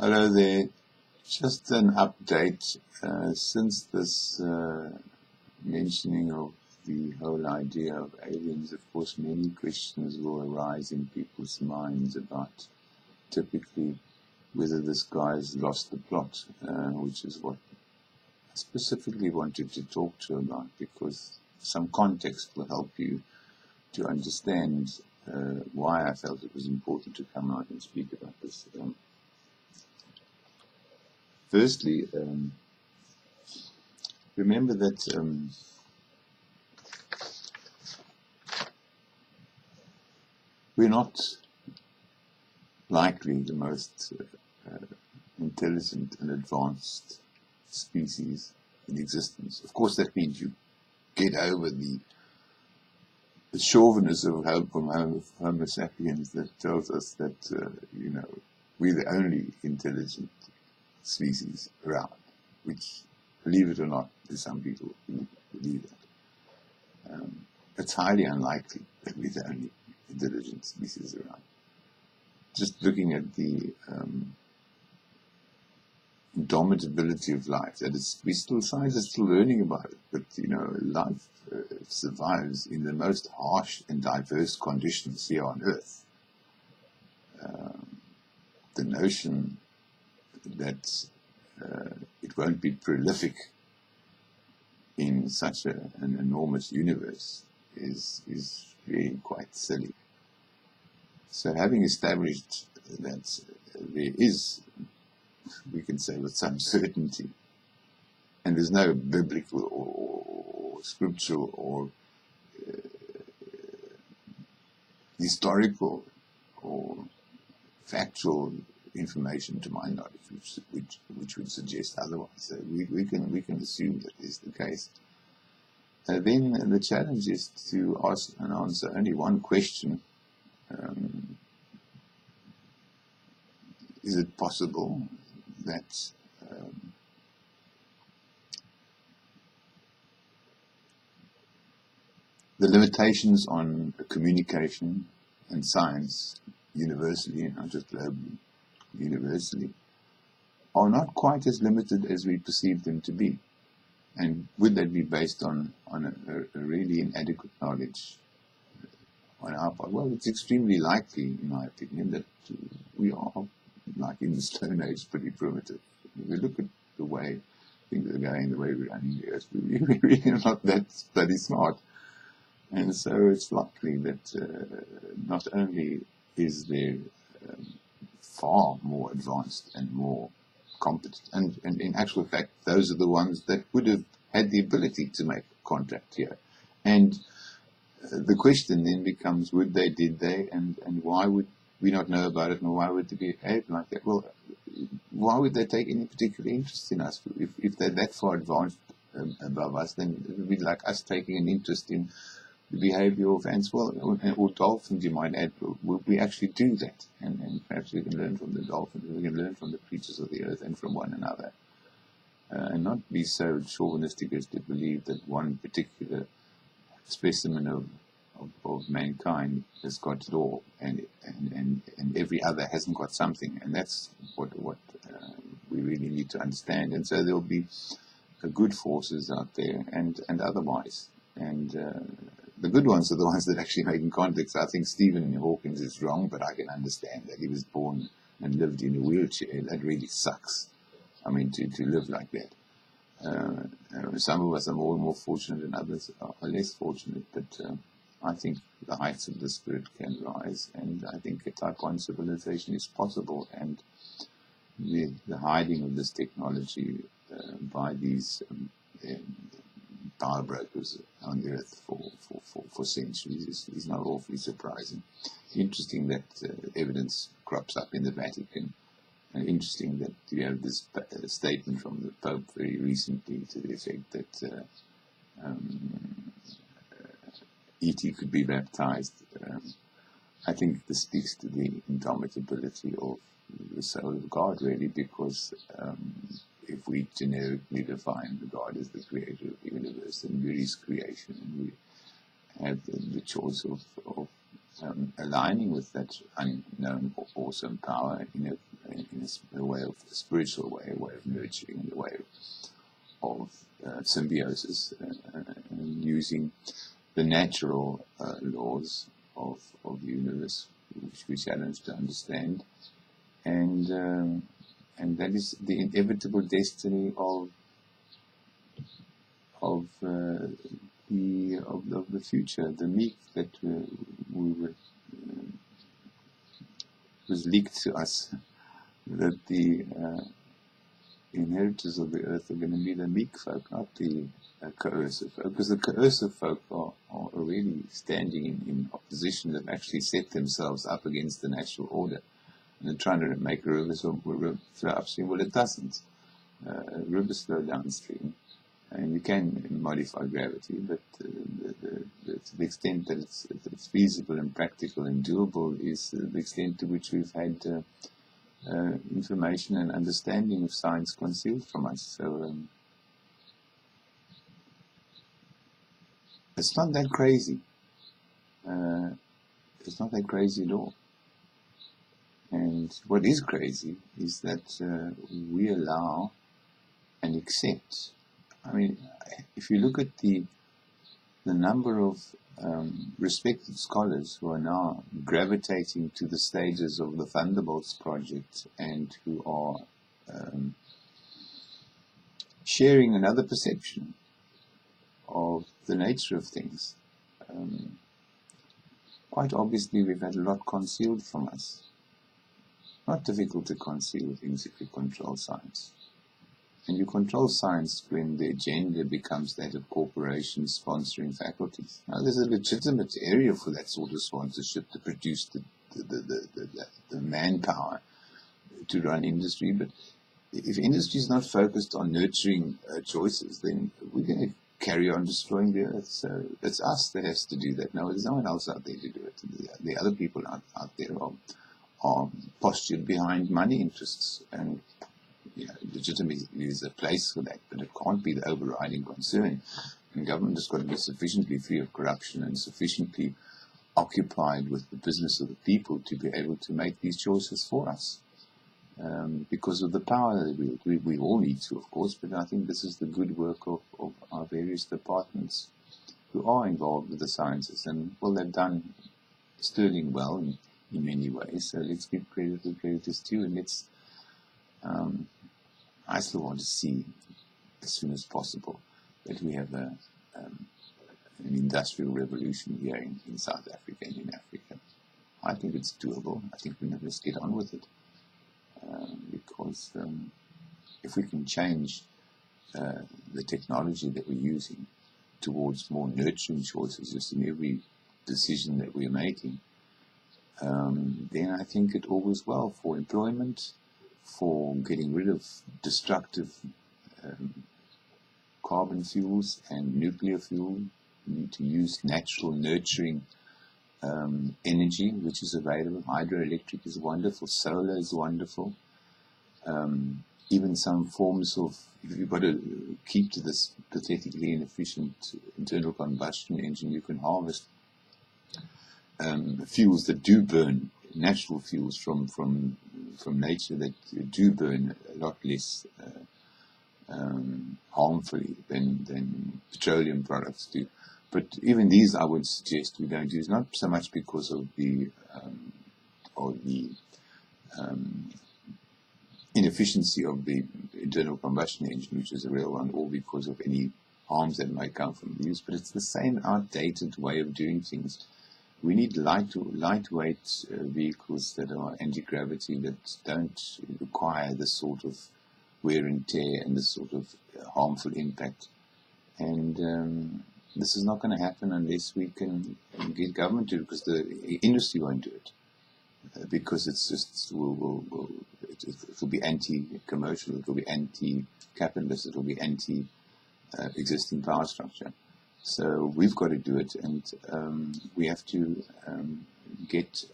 Hello there. Just an update. Since this mentioning of the whole idea of aliens, of course, many questions will arise in people's minds about typically whether this guy's lost the plot, which is what I specifically wanted to talk to about, because some context will help you to understand why I felt it was important to come out and speak about this. Firstly, remember that we're not likely the most intelligent and advanced species in existence. Of course, that means you get over the chauvinism of Homo sapiens that tells us that, we're the only intelligent species around, which, believe it or not, there's some people who believe that. It's highly unlikely that we're the only intelligent species around. Just looking at the indomitability of life, that is, science is still learning about it, but life survives in the most harsh and diverse conditions here on Earth. The notion that it won't be prolific in such an enormous universe is really quite silly. So having established that there is, we can say with some certainty, and there's no biblical or scriptural or historical or factual information to my knowledge, which would suggest otherwise. So we can assume that is the case. Then the challenge is to ask and answer only one question. Is it possible that the limitations on communication and science universally, and not just globally, universally, are not quite as limited as we perceive them to be? And would that be based on a really inadequate knowledge on our part? Well, it's extremely likely, in my opinion, that we are, like in the Stone Age, pretty primitive. If we look at the way things are going, the way we're running the Earth, we're really not that bloody smart. And so it's likely that not only is there far more advanced and more competent, and in actual fact, those are the ones that would have had the ability to make contact here. And the question then becomes, would they, did they, and why would we not know about it, and why would they behave like that? Well, why would they take any particular interest in us? If they're that far advanced above us, then it would be like us taking an interest in the behavior of ants, well, or dolphins, you might add. We actually do that, and perhaps we can learn from the dolphins, we can learn from the creatures of the earth and from one another, and not be so chauvinistic as to believe that one particular specimen of mankind has got it all, and every other hasn't got something, and that's what we really need to understand. And so there will be good forces out there and otherwise, and the good ones are the ones that actually make contact. So I think Stephen Hawkins is wrong, but I can understand that he was born and lived in a wheelchair. That really sucks. I mean, to live like that. Some of us are more fortunate and others are less fortunate, but I think the heights of the spirit can rise, and I think a type 1 civilization is possible, and the hiding of this technology by these power brokers on the earth for centuries is not awfully surprising. Interesting that evidence crops up in the Vatican, and interesting that you have this statement from the Pope very recently to the effect that E.T. could be baptized. I think this speaks to the indomitability of the soul of God, really, because if we generically define God as the creator of the universe, then we're his creation, and we have the choice of aligning with that unknown awesome power in a way of a spiritual way, a way of nurturing, a way of symbiosis, and using the natural laws of the universe, which we challenge to understand, and that is the inevitable destiny of the future, the meek that was leaked to us, that the inheritors of the earth are going to be the meek folk, not the coercive folk, because the coercive folk are already standing in opposition. They've actually set themselves up against the natural order, and they're trying to make a river flow upstream. Well, it doesn't. Rivers flow downstream, and you can modify gravity, but to the extent that it's feasible and practical and doable is the extent to which we've had information and understanding of science concealed from us. So it's not that crazy. It's not that crazy at all. And what is crazy is that we allow and accept. I mean, if you look at the number of respected scholars who are now gravitating to the stages of the Thunderbolts project and who are sharing another perception of the nature of things, quite obviously we've had a lot concealed from us. Not difficult to conceal things if you control science. And you control science when the agenda becomes that of corporations sponsoring faculties. Now, there's a legitimate area for that sort of sponsorship to produce the manpower to run industry. But if industry is not focused on nurturing choices, then we're going to carry on destroying the earth. So it's us that has to do that. No, there's no one else out there to do it. The other people out there are postured behind money interests, and legitimacy is a place for that, but it can't be the overriding concern. And government has got to be sufficiently free of corruption and sufficiently occupied with the business of the people to be able to make these choices for us. Because of the power that we all need to, of course, but I think this is the good work of our various departments who are involved with the sciences. And, well, they've done sterling well in many ways, so let's give credit where credit is due, and let's I still want to see, as soon as possible, that we have an industrial revolution here in South Africa and in Africa. I think it's doable. I think we must get on with it. Because if we can change the technology that we're using towards more nurturing choices just in every decision that we're making, then I think it augurs well for employment, for getting rid of destructive carbon fuels and nuclear fuel. We need to use natural nurturing energy which is available. Hydroelectric is wonderful, solar is wonderful. Even some forms of, if you've got to keep to this pathetically inefficient internal combustion engine, you can harvest fuels that do burn, natural fuels from nature that do burn a lot less harmfully than petroleum products do. But even these, I would suggest we don't use, not so much because of the inefficiency of the internal combustion engine, which is a real one, or because of any harms that might come from the use, but it's the same outdated way of doing things. We need lightweight vehicles that are anti-gravity, that don't require this sort of wear and tear and this sort of harmful impact. And this is not going to happen unless we can get government to do it, because the industry won't do it. Because it's just, it will be anti-commercial, it will be anti-capitalist, it will be anti-existing power structure. So we've got to do it, and we have to get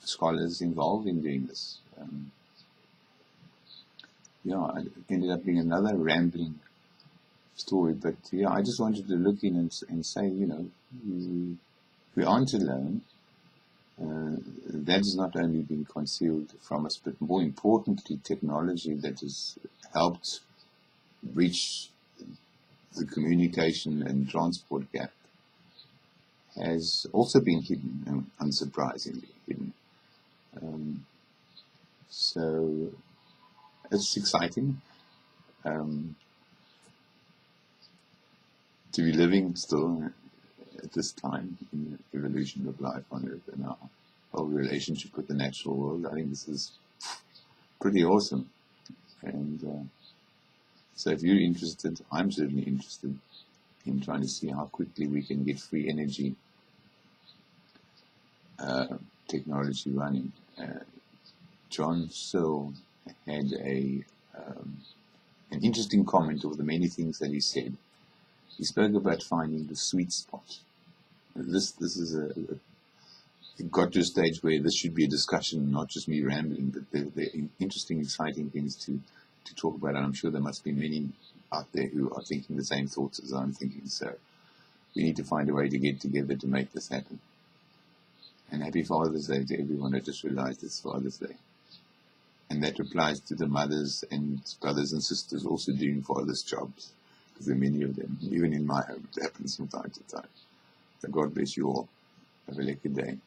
scholars involved in doing this. It ended up being another rambling story, but I just wanted to look in and say, We aren't alone. That has not only been concealed from us, but more importantly, technology that has helped bridge the communication and transport gap has also been hidden, and unsurprisingly hidden. So it's exciting to be living still at this time in the evolution of life on Earth and our whole relationship with the natural world. I think this is pretty awesome. And so if you're interested, I'm certainly interested in trying to see how quickly we can get free energy technology running. John Searle had an interesting comment over the many things that he said. He spoke about finding the sweet spot. This is it got to a stage where this should be a discussion, not just me rambling, but they're interesting, exciting things to talk about. And I'm sure there must be many out there who are thinking the same thoughts as I'm thinking. So we need to find a way to get together to make this happen. And happy Father's Day to everyone. I just realized it's Father's Day. And that applies to the mothers and brothers and sisters also doing father's jobs. Because there are many of them. Even in my home, it happens from time to time. So God bless you all. Have a lucky day.